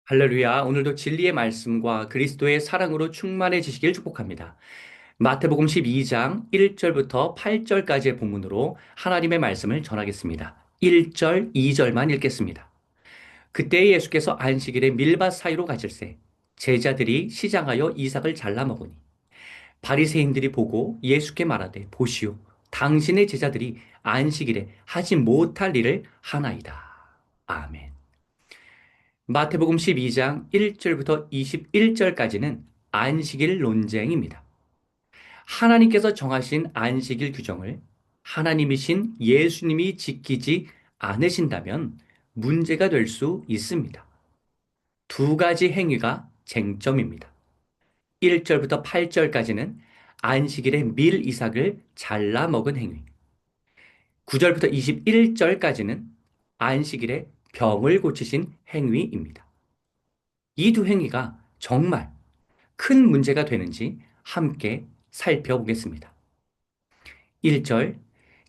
할렐루야. 오늘도 진리의 말씀과 그리스도의 사랑으로 충만해지시길 축복합니다. 마태복음 12장 1절부터 8절까지의 본문으로 하나님의 말씀을 전하겠습니다. 1절, 2절만 읽겠습니다. 그때 예수께서 안식일에 밀밭 사이로 가실새 제자들이 시장하여 이삭을 잘라 먹으니 바리새인들이 보고 예수께 말하되 보시오 당신의 제자들이 안식일에 하지 못할 일을 하나이다. 아멘. 마태복음 12장 1절부터 21절까지는 안식일 논쟁입니다. 하나님께서 정하신 안식일 규정을 하나님이신 예수님이 지키지 않으신다면 문제가 될 수 있습니다. 두 가지 행위가 쟁점입니다. 1절부터 8절까지는 안식일에 밀 이삭을 잘라 먹은 행위. 9절부터 21절까지는 안식일에 병을 고치신 행위입니다. 이 두 행위가 정말 큰 문제가 되는지 함께 살펴보겠습니다. 1절,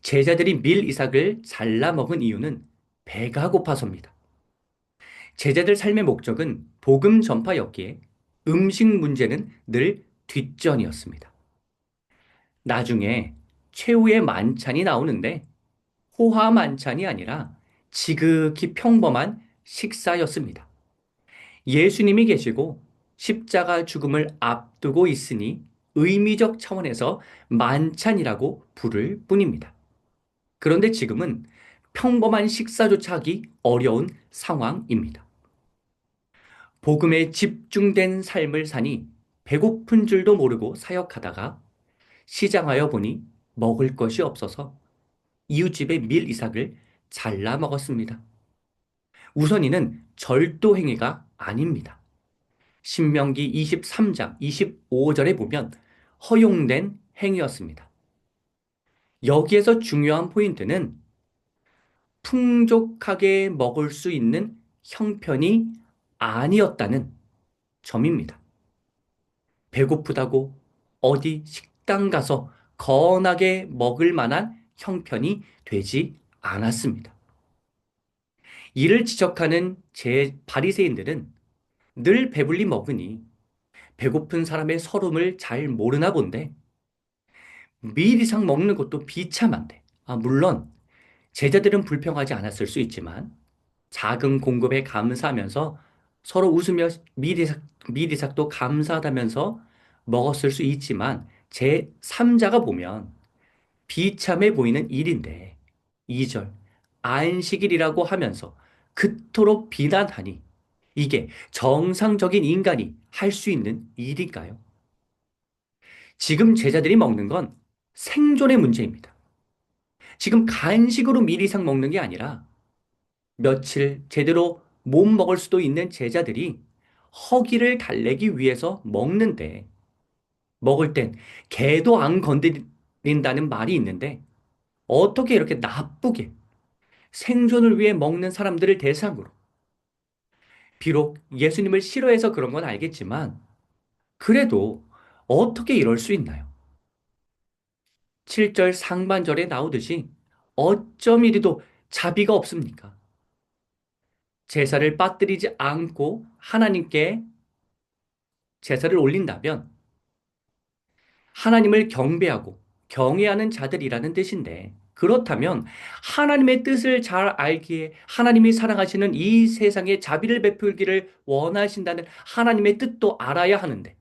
제자들이 밀 이삭을 잘라 먹은 이유는 배가 고파서입니다. 제자들 삶의 목적은 복음 전파였기에 음식 문제는 늘 뒷전이었습니다. 나중에 최후의 만찬이 나오는데 호화 만찬이 아니라 지극히 평범한 식사였습니다. 예수님이 계시고 십자가 죽음을 앞두고 있으니 의미적 차원에서 만찬이라고 부를 뿐입니다. 그런데 지금은 평범한 식사조차 하기 어려운 상황입니다. 복음에 집중된 삶을 사니 배고픈 줄도 모르고 사역하다가 시장하여 보니 먹을 것이 없어서 이웃집의 밀 이삭을 잘라 먹었습니다. 우선 이는 절도행위가 아닙니다. 신명기 23장 25절에 보면 허용된 행위였습니다. 여기에서 중요한 포인트는 풍족하게 먹을 수 있는 형편이 아니었다는 점입니다. 배고프다고 어디 식당 가서 건하게 먹을 만한 형편이 되지 않았습니다. 이를 지적하는 제 바리새인들은 늘 배불리 먹으니 배고픈 사람의 서름을 잘 모르나 본데 밀 이상 먹는 것도 비참한데 물론 제자들은 불평하지 않았을 수 있지만 작은 공급에 감사하면서 서로 웃으며 밀이삭도 감사하다면서 먹었을 수 있지만 제 3자가 보면 비참해 보이는 일인데 2절 안식일이라고 하면서 그토록 비난하니 이게 정상적인 인간이 할 수 있는 일일까요? 지금 제자들이 먹는 건 생존의 문제입니다. 지금 간식으로 밀 이상 먹는 게 아니라 며칠 제대로 못 먹을 수도 있는 제자들이 허기를 달래기 위해서 먹는데 먹을 땐 개도 안 건드린다는 말이 있는데 어떻게 이렇게 나쁘게 생존을 위해 먹는 사람들을 대상으로 비록 예수님을 싫어해서 그런 건 알겠지만 그래도 어떻게 이럴 수 있나요? 7절 상반절에 나오듯이 어쩜 이리도 자비가 없습니까? 제사를 빠뜨리지 않고 하나님께 제사를 올린다면 하나님을 경배하고 경외하는 자들이라는 뜻인데 그렇다면 하나님의 뜻을 잘 알기에 하나님이 사랑하시는 이 세상에 자비를 베풀기를 원하신다는 하나님의 뜻도 알아야 하는데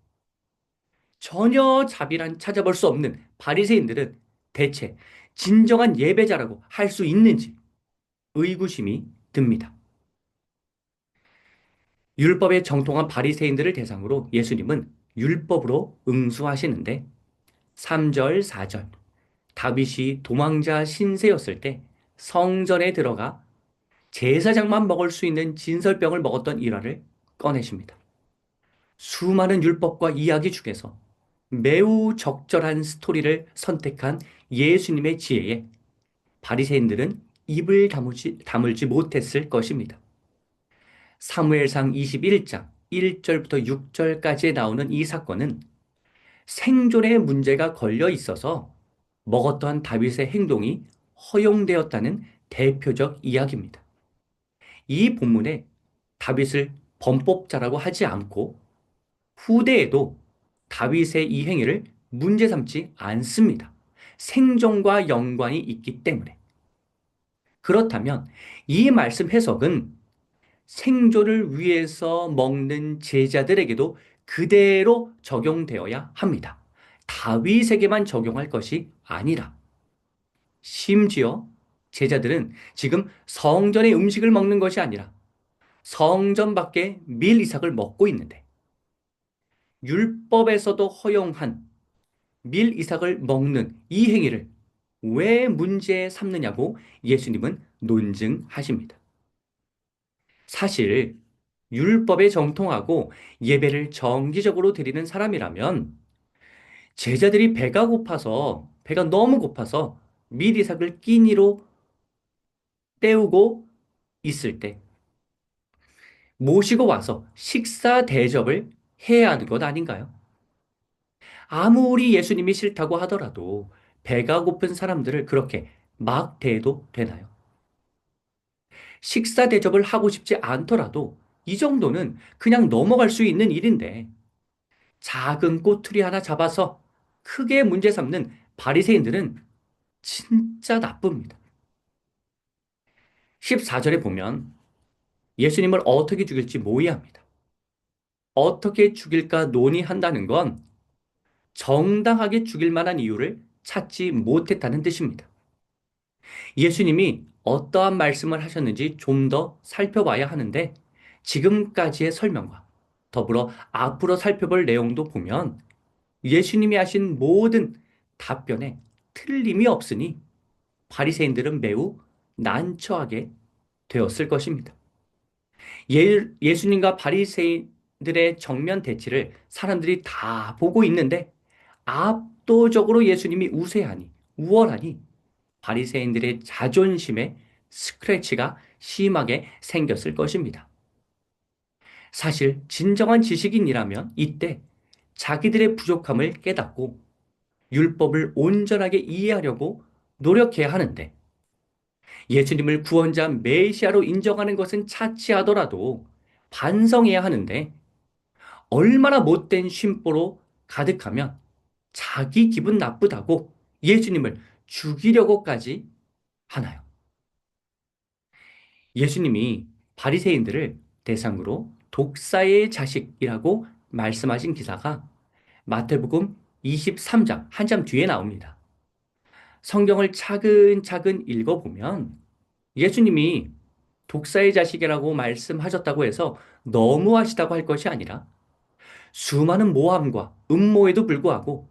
전혀 자비란 찾아볼 수 없는 바리새인들은 대체 진정한 예배자라고 할 수 있는지 의구심이 듭니다. 율법에 정통한 바리새인들을 대상으로 예수님은 율법으로 응수하시는데 3절, 4절 다윗이 도망자 신세였을 때 성전에 들어가 제사장만 먹을 수 있는 진설병을 먹었던 일화를 꺼내십니다. 수많은 율법과 이야기 중에서 매우 적절한 스토리를 선택한 예수님의 지혜에 바리새인들은 입을 다물지 못했을 것입니다. 사무엘상 21장 1절부터 6절까지에 나오는 이 사건은 생존의 문제가 걸려 있어서 먹었던 다윗의 행동이 허용되었다는 대표적 이야기입니다. 이 본문에 다윗을 범법자라고 하지 않고 후대에도 다윗의 이 행위를 문제 삼지 않습니다. 생존과 연관이 있기 때문에. 그렇다면 이 말씀 해석은 생존을 위해서 먹는 제자들에게도 그대로 적용되어야 합니다. 다윗에게만 적용할 것이 아니라 심지어 제자들은 지금 성전의 음식을 먹는 것이 아니라 성전 밖에 밀 이삭을 먹고 있는데 율법에서도 허용한 밀 이삭을 먹는 이 행위를 왜 문제 삼느냐고 예수님은 논증하십니다. 사실 율법에 정통하고 예배를 정기적으로 드리는 사람이라면 제자들이 배가 너무 고파서 밀 이삭을 끼니로 때우고 있을 때 모시고 와서 식사 대접을 해야 하는 것 아닌가요? 아무리 예수님이 싫다고 하더라도 배가 고픈 사람들을 그렇게 막 대해도 되나요? 식사 대접을 하고 싶지 않더라도 이 정도는 그냥 넘어갈 수 있는 일인데 작은 꼬투리 하나 잡아서 크게 문제 삼는 바리새인들은 진짜 나쁩니다. 14절에 보면 예수님을 어떻게 죽일지 모의합니다. 어떻게 죽일까 논의한다는 건 정당하게 죽일 만한 이유를 찾지 못했다는 뜻입니다. 예수님이 어떠한 말씀을 하셨는지 좀 더 살펴봐야 하는데 지금까지의 설명과 더불어 앞으로 살펴볼 내용도 보면 예수님이 하신 모든 답변에 틀림이 없으니 바리새인들은 매우 난처하게 되었을 것입니다. 예수님과 바리새인들의 정면 대치를 사람들이 다 보고 있는데 압도적으로 예수님이 우세하니 우월하니 바리새인들의 자존심에 스크래치가 심하게 생겼을 것입니다. 사실 진정한 지식인이라면 이때 자기들의 부족함을 깨닫고 율법을 온전하게 이해하려고 노력해야 하는데 예수님을 구원자 메시아로 인정하는 것은 차치하더라도 반성해야 하는데 얼마나 못된 심보로 가득하면 자기 기분 나쁘다고 예수님을 죽이려고까지 하나요? 예수님이 바리새인들을 대상으로 독사의 자식이라고 말씀하신 기사가 마태복음 23장 한 장 뒤에 나옵니다. 성경을 차근차근 읽어보면 예수님이 독사의 자식이라고 말씀하셨다고 해서 너무하시다고 할 것이 아니라 수많은 모함과 음모에도 불구하고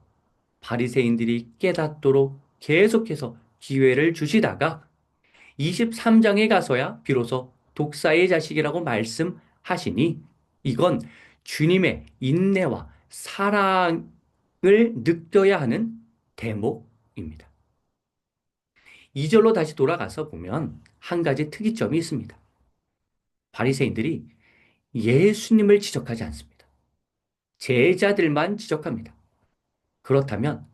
바리새인들이 깨닫도록 계속해서 기회를 주시다가 23장에 가서야 비로소 독사의 자식이라고 말씀하시니 이건 주님의 인내와 사랑을 느껴야 하는 대목입니다. 2절로 다시 돌아가서 보면 한 가지 특이점이 있습니다. 바리새인들이 예수님을 지적하지 않습니다. 제자들만 지적합니다. 그렇다면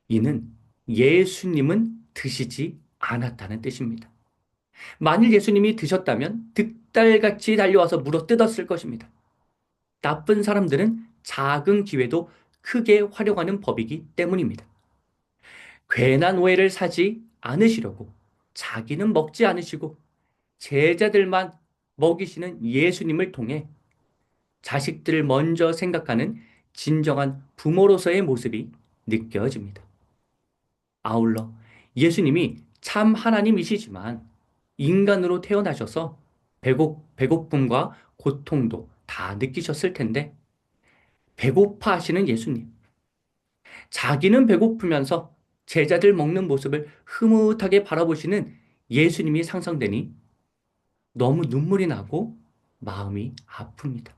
이는 예수님은 드시지 않았다는 뜻입니다. 만일 예수님이 드셨다면 득달같이 달려와서 물어 뜯었을 것입니다. 나쁜 사람들은 작은 기회도 크게 활용하는 법이기 때문입니다. 괜한 오해를 사지 않으시려고 자기는 먹지 않으시고 제자들만 먹이시는 예수님을 통해 자식들을 먼저 생각하는 진정한 부모로서의 모습이 느껴집니다. 아울러 예수님이 참 하나님이시지만 인간으로 태어나셔서 배고픔과 고통도 다 느끼셨을 텐데 배고파 하시는 예수님. 자기는 배고프면서 제자들 먹는 모습을 흐뭇하게 바라보시는 예수님이 상상되니 너무 눈물이 나고 마음이 아픕니다.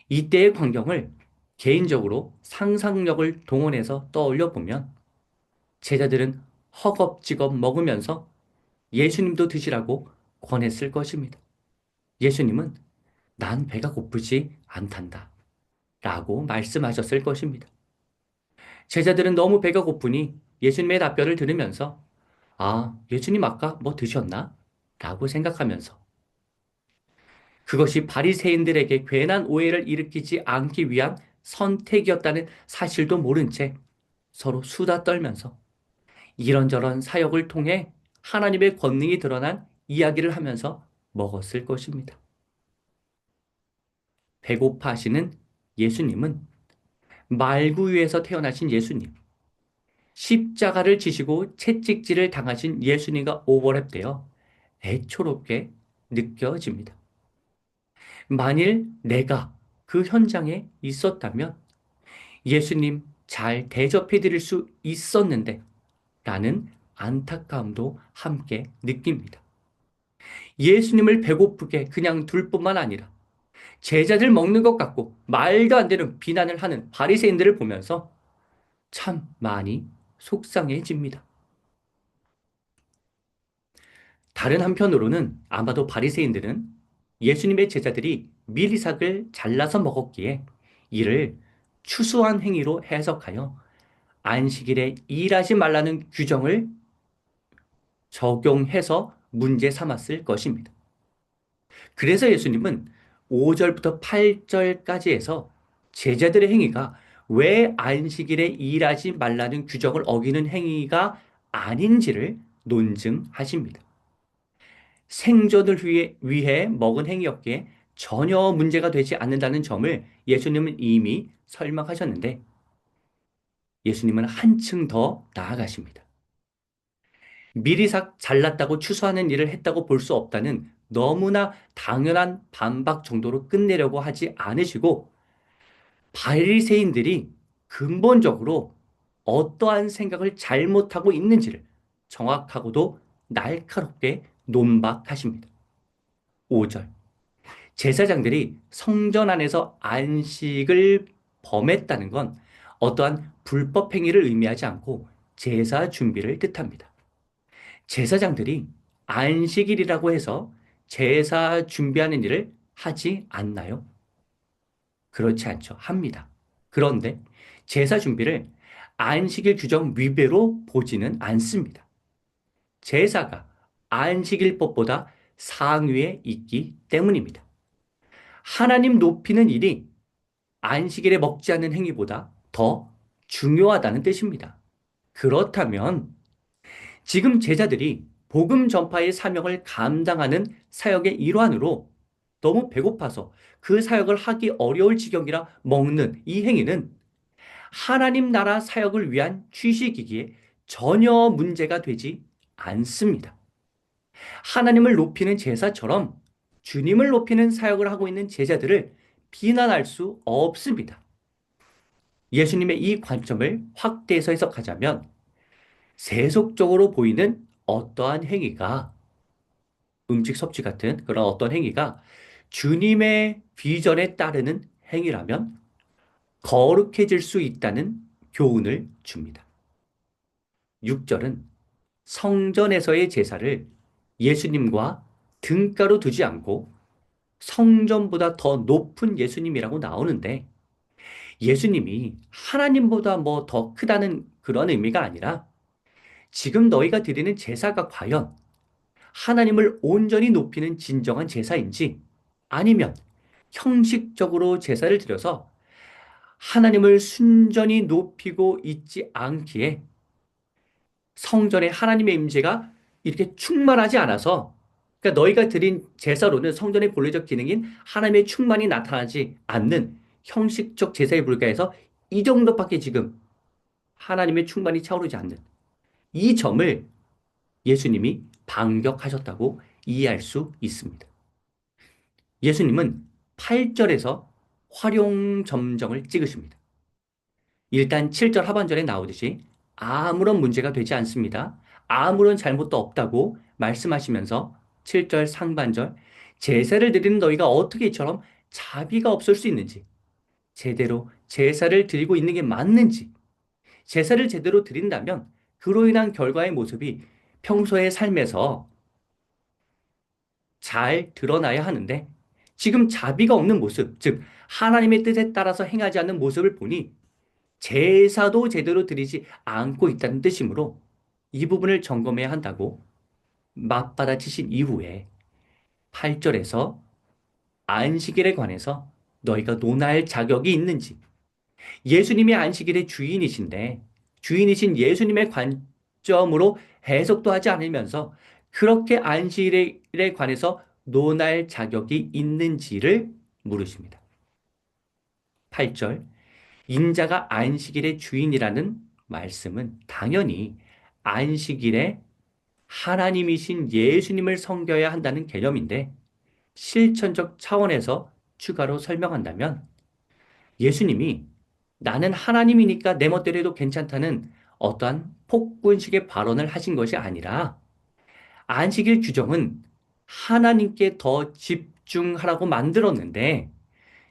이때의 광경을 개인적으로 상상력을 동원해서 떠올려 보면 제자들은 허겁지겁 먹으면서 예수님도 드시라고 권했을 것입니다. 예수님은 난 배가 고프지 않단다 라고 말씀하셨을 것입니다. 제자들은 너무 배가 고프니 예수님의 답변을 들으면서 예수님 아까 뭐 드셨나? 라고 생각하면서 그것이 바리새인들에게 괜한 오해를 일으키지 않기 위한 선택이었다는 사실도 모른 채 서로 수다 떨면서 이런저런 사역을 통해 하나님의 권능이 드러난 이야기를 하면서 먹었을 것입니다. 배고파 하시는 예수님은 말구 위에서 태어나신 예수님, 십자가를 지시고 채찍질을 당하신 예수님과 오버랩되어 애초롭게 느껴집니다. 만일 내가 그 현장에 있었다면 예수님 잘 대접해 드릴 수 있었는데 라는 안타까움도 함께 느낍니다. 예수님을 배고프게 그냥 둘 뿐만 아니라 제자들 먹는 것 같고 말도 안 되는 비난을 하는 바리새인들을 보면서 참 많이 속상해집니다. 다른 한편으로는 아마도 바리새인들은 예수님의 제자들이 밀이삭을 잘라서 먹었기에 이를 추수한 행위로 해석하여 안식일에 일하지 말라는 규정을 적용해서 문제 삼았을 것입니다. 그래서 예수님은 5절부터 8절까지 해서 제자들의 행위가 왜 안식일에 일하지 말라는 규정을 어기는 행위가 아닌지를 논증하십니다. 생존을 위해 먹은 행위였기에 전혀 문제가 되지 않는다는 점을 예수님은 이미 설명하셨는데 예수님은 한층 더 나아가십니다. 미리 잘났다고 추수하는 일을 했다고 볼 수 없다는 너무나 당연한 반박 정도로 끝내려고 하지 않으시고 바리새인들이 근본적으로 어떠한 생각을 잘못하고 있는지를 정확하고도 날카롭게 논박하십니다. 5절. 제사장들이 성전 안에서 안식을 범했다는 건 어떠한 불법 행위를 의미하지 않고 제사 준비를 뜻합니다. 제사장들이 안식일이라고 해서 제사 준비하는 일을 하지 않나요? 그렇지 않죠. 합니다. 그런데 제사 준비를 안식일 규정 위배로 보지는 않습니다. 제사가 안식일법보다 상위에 있기 때문입니다. 하나님 높이는 일이 안식일에 먹지 않는 행위보다 더 중요하다는 뜻입니다. 그렇다면 지금 제자들이 복음 전파의 사명을 감당하는 사역의 일환으로 너무 배고파서 그 사역을 하기 어려울 지경이라 먹는 이 행위는 하나님 나라 사역을 위한 취식이기에 전혀 문제가 되지 않습니다. 하나님을 높이는 제사처럼 주님을 높이는 사역을 하고 있는 제자들을 비난할 수 없습니다. 예수님의 이 관점을 확대해서 해석하자면 세속적으로 보이는 어떠한 행위가 음식 섭취 같은 그런 어떤 행위가 주님의 비전에 따르는 행위라면 거룩해질 수 있다는 교훈을 줍니다. 6절은 성전에서의 제사를 예수님과 등가로 두지 않고 성전보다 더 높은 예수님이라고 나오는데 예수님이 하나님보다 뭐 더 크다는 그런 의미가 아니라 지금 너희가 드리는 제사가 과연 하나님을 온전히 높이는 진정한 제사인지 아니면 형식적으로 제사를 드려서 하나님을 순전히 높이고 있지 않기에 성전에 하나님의 임재가 이렇게 충만하지 않아서 그러니까 너희가 드린 제사로는 성전의 본래적 기능인 하나님의 충만이 나타나지 않는 형식적 제사에 불과해서 이 정도밖에 지금 하나님의 충만이 차오르지 않는 이 점을 예수님이 반격하셨다고 이해할 수 있습니다. 예수님은 8절에서 활용점정을 찍으십니다. 일단 7절 하반절에 나오듯이 아무런 문제가 되지 않습니다. 아무런 잘못도 없다고 말씀하시면서 7절 상반절 제사를 드리는 너희가 어떻게 이처럼 자비가 없을 수 있는지 제대로 제사를 드리고 있는 게 맞는지 제사를 제대로 드린다면 그로 인한 결과의 모습이 평소의 삶에서 잘 드러나야 하는데 지금 자비가 없는 모습, 즉 하나님의 뜻에 따라서 행하지 않는 모습을 보니 제사도 제대로 드리지 않고 있다는 뜻이므로 이 부분을 점검해야 한다고 맞받아치신 이후에 8절에서 안식일에 관해서 너희가 논할 자격이 있는지, 예수님이 안식일의 주인이신데 주인이신 예수님의 관점으로 해석도 하지 않으면서 그렇게 안식일에 관해서 논할 자격이 있는지를 물으십니다. 8절, 인자가 안식일의 주인이라는 말씀은 당연히 안식일에 하나님이신 예수님을 섬겨야 한다는 개념인데 실천적 차원에서 추가로 설명한다면 예수님이 나는 하나님이니까 내 멋대로 해도 괜찮다는 어떠한 폭군식의 발언을 하신 것이 아니라 안식일 규정은 하나님께 더 집중하라고 만들었는데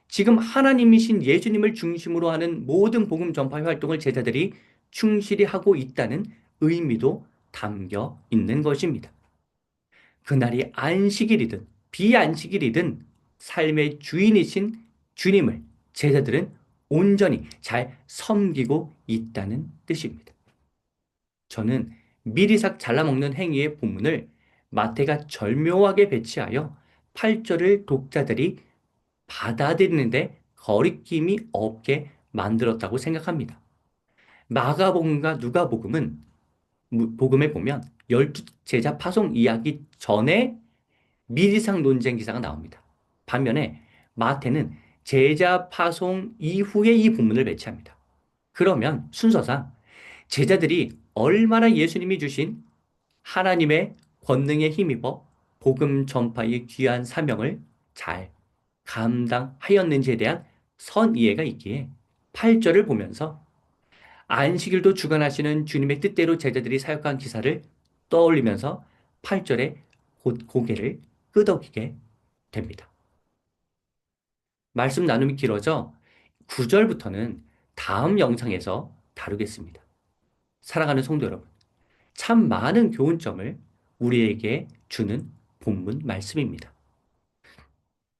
지금 하나님이신 예수님을 중심으로 하는 모든 복음 전파 활동을 제자들이 충실히 하고 있다는 의미도 담겨 있는 것입니다. 그날이 안식일이든 비안식일이든 삶의 주인이신 주님을 제자들은 온전히 잘 섬기고 있다는 뜻입니다. 저는 미리삭 잘라먹는 행위의 본문을 마태가 절묘하게 배치하여 8절을 독자들이 받아들이는데 거리낌이 없게 만들었다고 생각합니다. 마가복음과 누가복음은 복음에 보면 12제자 파송 이야기 전에 미리상 논쟁 기사가 나옵니다. 반면에 마태는 제자 파송 이후에 이 본문을 배치합니다. 그러면 순서상 제자들이 얼마나 예수님이 주신 하나님의 권능에 힘입어 복음 전파의 귀한 사명을 잘 감당하였는지에 대한 선이해가 있기에 8절을 보면서 안식일도 주관하시는 주님의 뜻대로 제자들이 사역한 기사를 떠올리면서 8절에 곧 고개를 끄덕이게 됩니다. 말씀 나눔이 길어져 9절부터는 다음 영상에서 다루겠습니다. 사랑하는 성도 여러분, 참 많은 교훈점을 우리에게 주는 본문 말씀입니다.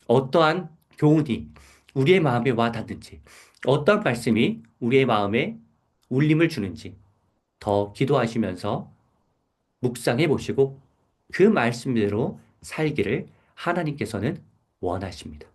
어떠한 교훈이 우리의 마음에 와 닿는지, 어떠한 말씀이 우리의 마음에 울림을 주는지 더 기도하시면서 묵상해 보시고 그 말씀대로 살기를 하나님께서는 원하십니다.